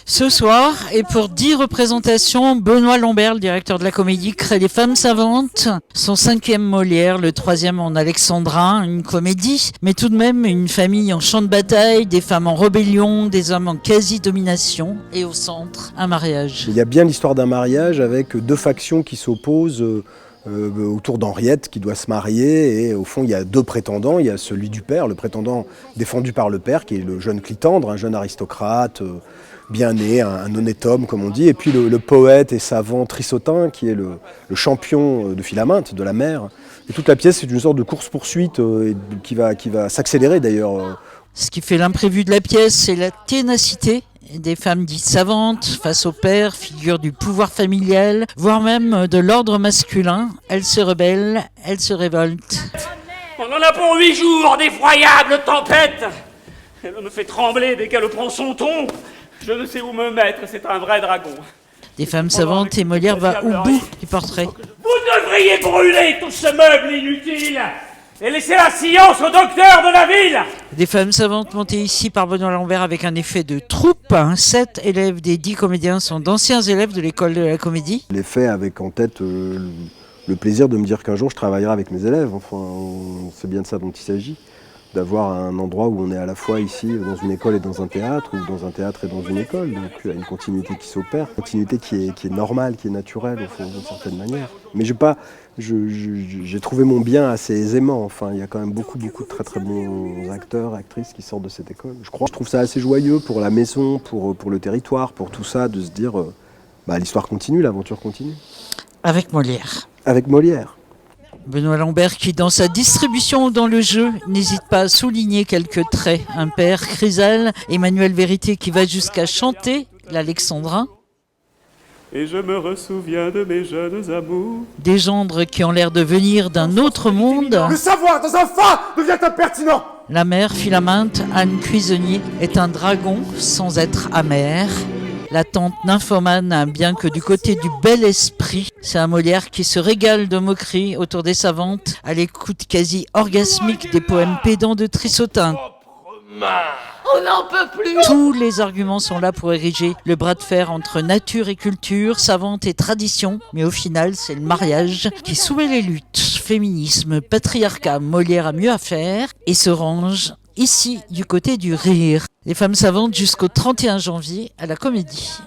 Ce soir, et pour 10 représentations, Benoît Lambert, le directeur de la Comédie, crée Les Femmes Savantes, son 5e Molière, le 3e en Alexandrin, une comédie, mais tout de même une famille en champ de bataille, des femmes en rébellion, des hommes en quasi-domination, et au centre, un mariage. Il y a bien l'histoire d'un mariage avec deux factions qui s'opposent autour d'Henriette qui doit se marier, et au fond il y a deux prétendants. Il y a celui du père, le prétendant défendu par le père, qui est le jeune Clitandre, un jeune aristocrate bien né, un honnête homme comme on dit, et puis le poète et savant Trissotin qui est le champion de Philaminte, de la mer. Et toute la pièce c'est une sorte de course-poursuite qui va s'accélérer d'ailleurs. Ce qui fait l'imprévu de la pièce, c'est la ténacité des femmes dites savantes face au père, figure du pouvoir familial, voire même de l'ordre masculin. Elles se rebellent, elles se révoltent. On en a pour 8 jours d'effroyables tempêtes. Elle me fait trembler dès qu'elle prend son ton. Je ne sais où me mettre, c'est un vrai dragon. Des femmes savantes, et Molière va au bout du portrait. Vous devriez brûler tout ce meuble inutile et laisser la science au docteur de la ville. Des femmes savantes montées ici par Benoît Lambert avec un effet de troupe. 7 élèves des 10 comédiens sont d'anciens élèves de l'école de la comédie. Je l'ai fait avec en tête le plaisir de me dire qu'un jour je travaillerai avec mes élèves. Enfin, c'est bien de ça dont il s'agit. D'avoir un endroit où on est à la fois ici dans une école et dans un théâtre, ou dans un théâtre et dans une école. Donc il y a une continuité qui s'opère, une continuité qui est normale, qui est naturelle au fond, d'une certaine manière. Mais j'ai trouvé mon bien assez aisément. Enfin, il y a quand même beaucoup de très très bons acteurs, actrices qui sortent de cette école. Je trouve ça assez joyeux pour la maison, pour le territoire, pour tout ça, de se dire l'histoire continue, l'aventure continue. Avec Molière. Avec Molière. Benoît Lambert qui, dans sa distribution ou dans le jeu, n'hésite pas à souligner quelques traits. Un père, Chrysale, Emmanuel Vérité qui va jusqu'à chanter l'Alexandrin. Et je me ressouviens de mes jeunes amours. Des gendres qui ont l'air de venir d'un autre monde. Le savoir dans un phare devient impertinent. La mère, Philaminte, Anne Cuisinier, est un dragon sans être amère. La tante nymphomane, bien que du côté du bel esprit, c'est un Molière qui se régale de moqueries autour des savantes, à l'écoute quasi orgasmique des poèmes pédants de Trissotin. On n'en peut plus. Tous les arguments sont là pour ériger le bras de fer entre nature et culture, savante et tradition, mais au final, c'est le mariage qui soumet les luttes. Féminisme, patriarcat, Molière a mieux à faire et se range ici du côté du rire. Les femmes savantes jusqu'au 31 janvier à la Comédie.